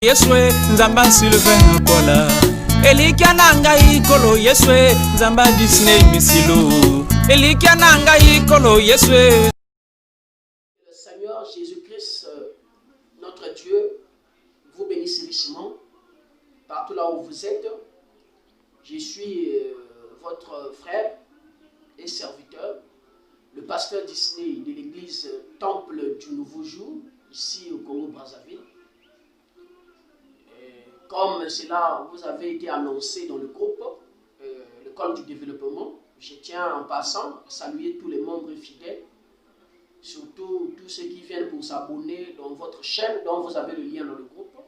Yeswe nzamba Sylvain Kola Elikiananga ikolo Yeswe nzamba Disney misilo Elikiananga ikolo Yeswe. Le Seigneur Jésus-Christ, notre Dieu, vous bénisse richement partout là où vous êtes. Je suis votre frère et serviteur, le pasteur Disney de l'église Temple du Nouveau Jour, ici au Congo-Brazzaville. Comme cela vous avez été annoncé dans le groupe, l'école du développement, je tiens en passant à saluer tous les membres fidèles, surtout tous ceux qui viennent pour s'abonner dans votre chaîne dont vous avez le lien dans le groupe.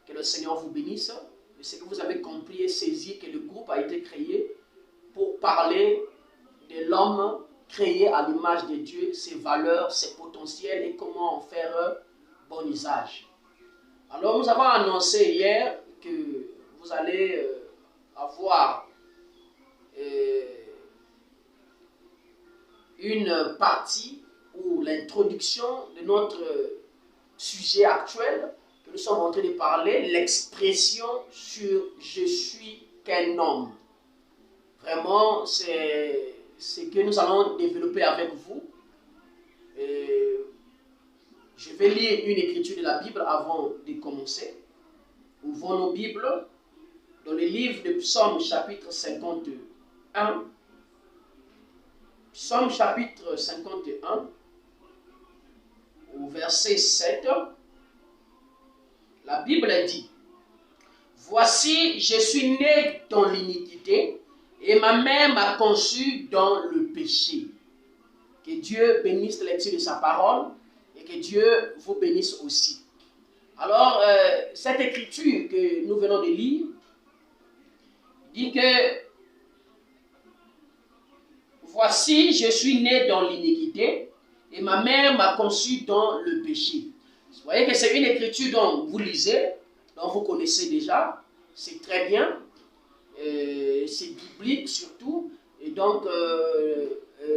Que le Seigneur vous bénisse. Et c'est que vous avez compris et saisi que le groupe a été créé pour parler de l'homme créé à l'image de Dieu, ses valeurs, ses potentiels et comment en faire bon usage. Alors nous avons annoncé hier que vous allez avoir une partie ou l'introduction de notre sujet actuel que nous sommes en train de parler, l'expression sur « je suis qu'un homme ». Vraiment, c'est ce que nous allons développer avec vous. Je vais lire une écriture de la Bible avant de commencer. Ouvrons nos Bibles dans le livre de Psaume chapitre 51. Psaume chapitre 51, au verset 7. La Bible dit: « Voici, je suis né dans l'iniquité, et ma mère m'a conçu dans le péché. » Que Dieu bénisse la lecture de sa parole. Et que Dieu vous bénisse aussi. Alors, cette écriture que nous venons de lire dit que voici, je suis né dans l'iniquité et ma mère m'a conçu dans le péché. Vous voyez que c'est une écriture dont vous lisez, dont vous connaissez déjà. C'est très bien. C'est biblique surtout. Et donc,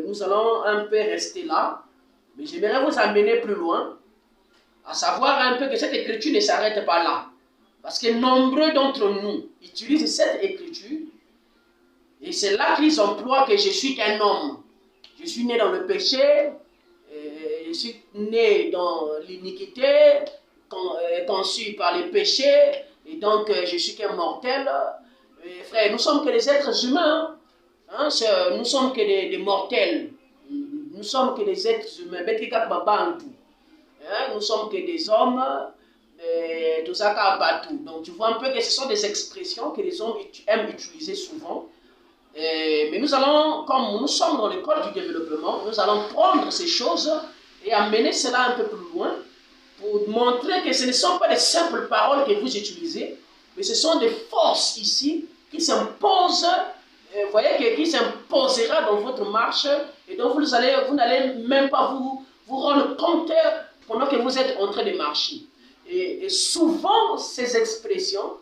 nous allons un peu rester là. Mais j'aimerais vous amener plus loin, à savoir un peu que cette écriture ne s'arrête pas là. Parce que nombreux d'entre nous utilisent cette écriture, et c'est là qu'ils emploient que je suis qu'un homme. Je suis né dans le péché, je suis né dans l'iniquité, conçu par les péchés, et donc je suis qu'un mortel. Frère, nous sommes que des êtres humains, hein, nous sommes que des mortels. Nous sommes que des êtres humains, nous sommes que des hommes, tout ça qu'à donc tu vois un peu que ce sont des expressions que les hommes aiment utiliser souvent. Mais nous allons, comme nous sommes dans l'école du développement, nous allons prendre ces choses et amener cela un peu plus loin pour montrer que ce ne sont pas des simples paroles que vous utilisez, mais ce sont des forces ici qui s'imposent. Vous voyez qui s'imposera dans votre marche et donc vous n'allez même pas vous rendre compte pendant que vous êtes en train de marcher. Et souvent, ces expressions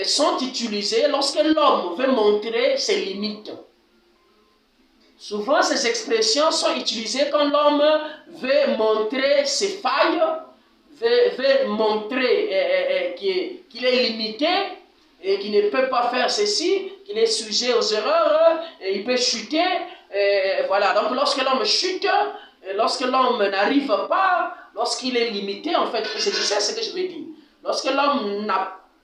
sont utilisées lorsque l'homme veut montrer ses limites. Souvent, ces expressions sont utilisées quand l'homme veut montrer ses failles, veut montrer qu'il est limité, et qui ne peut pas faire ceci, qu'il est sujet aux erreurs, et il peut chuter. Voilà, donc lorsque l'homme chute, lorsque l'homme n'arrive pas, lorsqu'il est limité, en fait, c'est ce que je veux dire. Lorsque l'homme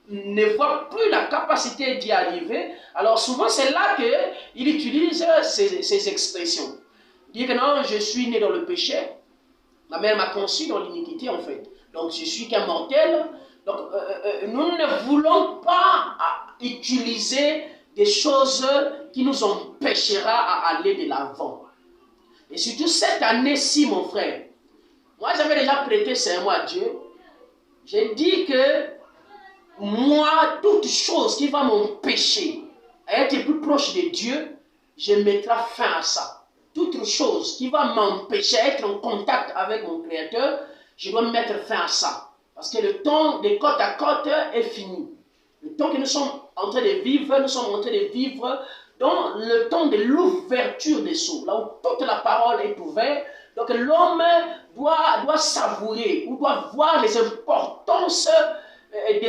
ne voit plus la capacité d'y arriver, alors souvent c'est là qu'il utilise ces expressions. Il dit que non, je suis né dans le péché, ma mère m'a conçu dans l'iniquité en fait, donc je suis qu'un mortel. Donc, nous ne voulons pas utiliser des choses qui nous empêchera à aller de l'avant. Et surtout cette année-ci, mon frère, moi j'avais déjà prêté serment à Dieu. J'ai dit que moi, toute chose qui va m'empêcher à être plus proche de Dieu, je mettrai fin à ça. Toute chose qui va m'empêcher à être en contact avec mon Créateur, je dois mettre fin à ça. Parce que le temps de côte à côte est fini. Le temps que nous sommes en train de vivre, nous sommes en train de vivre dans le temps de l'ouverture des sceaux, là où toute la parole est ouverte. Donc l'homme doit savourer ou doit voir les importances de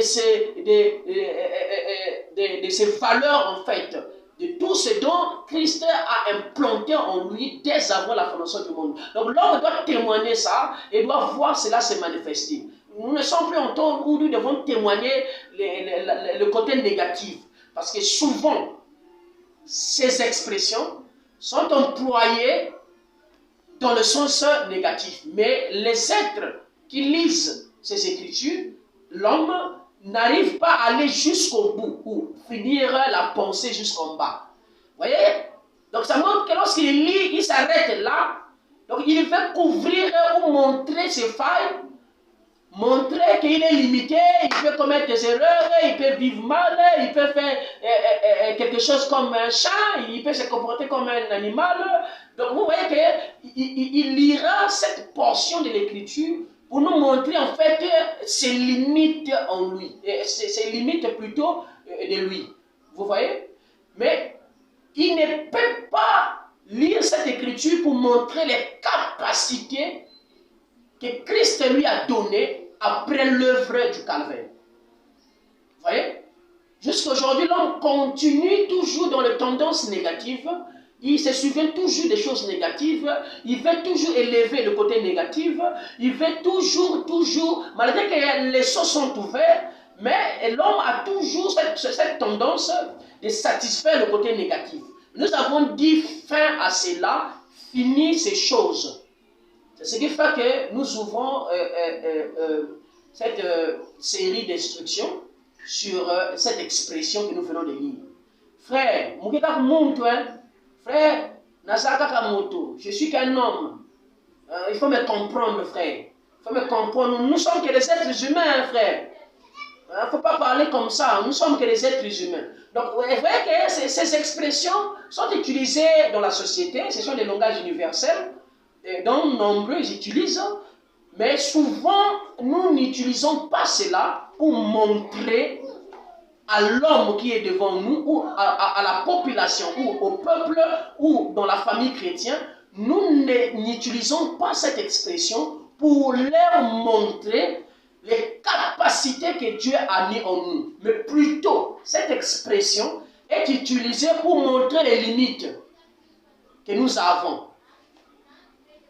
ces valeurs en fait, de tout ce dont Christ a implanté en lui dès avant la fondation du monde. Donc l'homme doit témoigner ça et doit voir cela se manifester. Nous ne sommes plus en temps où nous devons témoigner le côté négatif. Parce que souvent, ces expressions sont employées dans le sens négatif. Mais les êtres qui lisent ces écritures, l'homme n'arrive pas à aller jusqu'au bout ou finir la pensée jusqu'en bas. Vous voyez? Donc ça montre que lorsqu'il lit, il s'arrête là. Donc il veut couvrir ou montrer ses failles, montrer qu'il est limité, il peut commettre des erreurs, il peut vivre mal, il peut faire quelque chose comme un chat, il peut se comporter comme un animal. Donc vous voyez qu'il lira cette portion de l'écriture pour nous montrer en fait ses limites en lui, ses limites plutôt de lui. Vous voyez? Mais il ne peut pas lire cette écriture pour montrer les capacités que Christ lui a données après l'œuvre du calvaire. Vous voyez? Jusqu'à aujourd'hui, l'homme continue toujours dans les tendances négatives. Il se souvient toujours des choses négatives. Il veut toujours élever le côté négatif. Il veut toujours, malgré que les choses sont ouvertes, mais l'homme a toujours cette tendance de satisfaire le côté négatif. Nous avons dit fin à cela, fini ces choses. C'est ce qui fait que nous ouvrons cette série d'instructions sur cette expression que nous venons de lire. Frère, frère, je suis qu'un homme. Il faut me comprendre, frère. Il faut me comprendre. Nous ne sommes que des êtres humains, frère. Il ne faut pas parler comme ça. Nous ne sommes que des êtres humains. Donc, vous voyez que ces expressions sont utilisées dans la société. Ce sont des langages universels dont nombreux utilisent. Mais souvent, nous n'utilisons pas cela pour montrer à l'homme qui est devant nous, ou à la population, ou au peuple, ou dans la famille chrétienne. Nous n'utilisons pas cette expression pour leur montrer les capacités que Dieu a mis en nous. Mais plutôt, cette expression est utilisée pour montrer les limites que nous avons.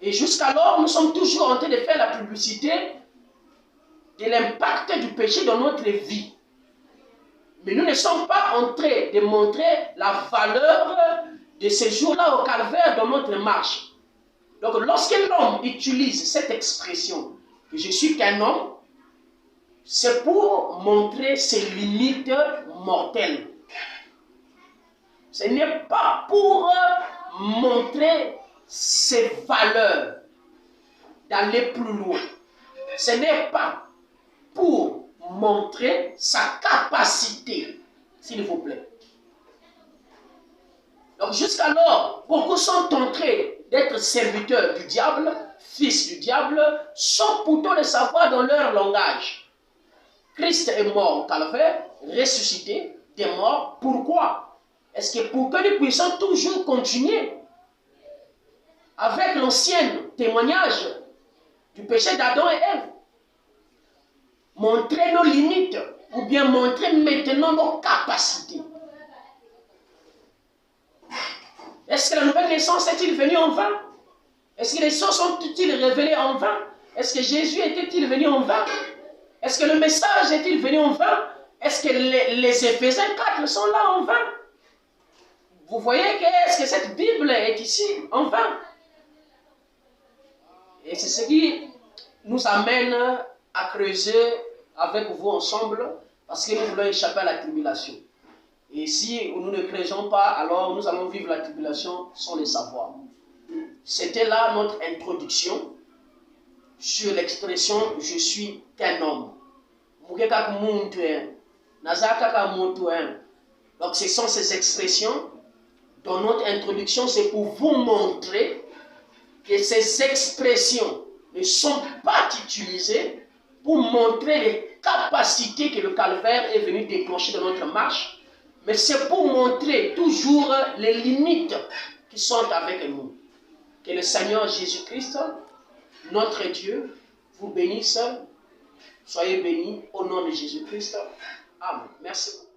Et jusqu'alors, nous sommes toujours en train de faire la publicité de l'impact du péché dans notre vie. Mais nous ne sommes pas en train de montrer la valeur de ces jours-là au calvaire dans notre marche. Donc, lorsque l'homme utilise cette expression, que je suis qu'un homme, c'est pour montrer ses limites mortelles. Ce n'est pas pour montrer ses valeurs, d'aller plus loin. Ce n'est pas pour montrer sa capacité, s'il vous plaît. Donc jusqu'alors, beaucoup sont en train d'être serviteurs du diable, fils du diable, sans pourtant le savoir dans leur langage. Christ est mort au calvaire, ressuscité des morts. Pourquoi? Est-ce que pour que nous puissions toujours continuer avec l'ancien témoignage du péché d'Adam et Ève, montrer nos limites ou bien montrer maintenant nos capacités? Est-ce que la nouvelle naissance est-il venue en vain? Est-ce que les choses sont-ils révélées en vain? Est-ce que Jésus était-il venu en vain? Est-ce que le message est-il venu en vain? Est-ce que les Éphésiens 4 sont là en vain? Vous voyez que est-ce que cette Bible est ici en vain? Et c'est ce qui nous amène à creuser avec vous ensemble, parce que nous voulons échapper à la tribulation. Et si nous ne creusons pas, alors nous allons vivre la tribulation sans le savoir. C'était là notre introduction sur l'expression « je suis qu'un homme ». Donc ce sont ces expressions dans notre introduction, c'est pour vous montrer que ces expressions ne sont pas utilisées pour montrer les capacités que le calvaire est venu déclencher dans notre marche, mais c'est pour montrer toujours les limites qui sont avec nous. Que le Seigneur Jésus-Christ notre Dieu vous bénisse. Soyez bénis au nom de Jésus-Christ. Amen. Merci beaucoup.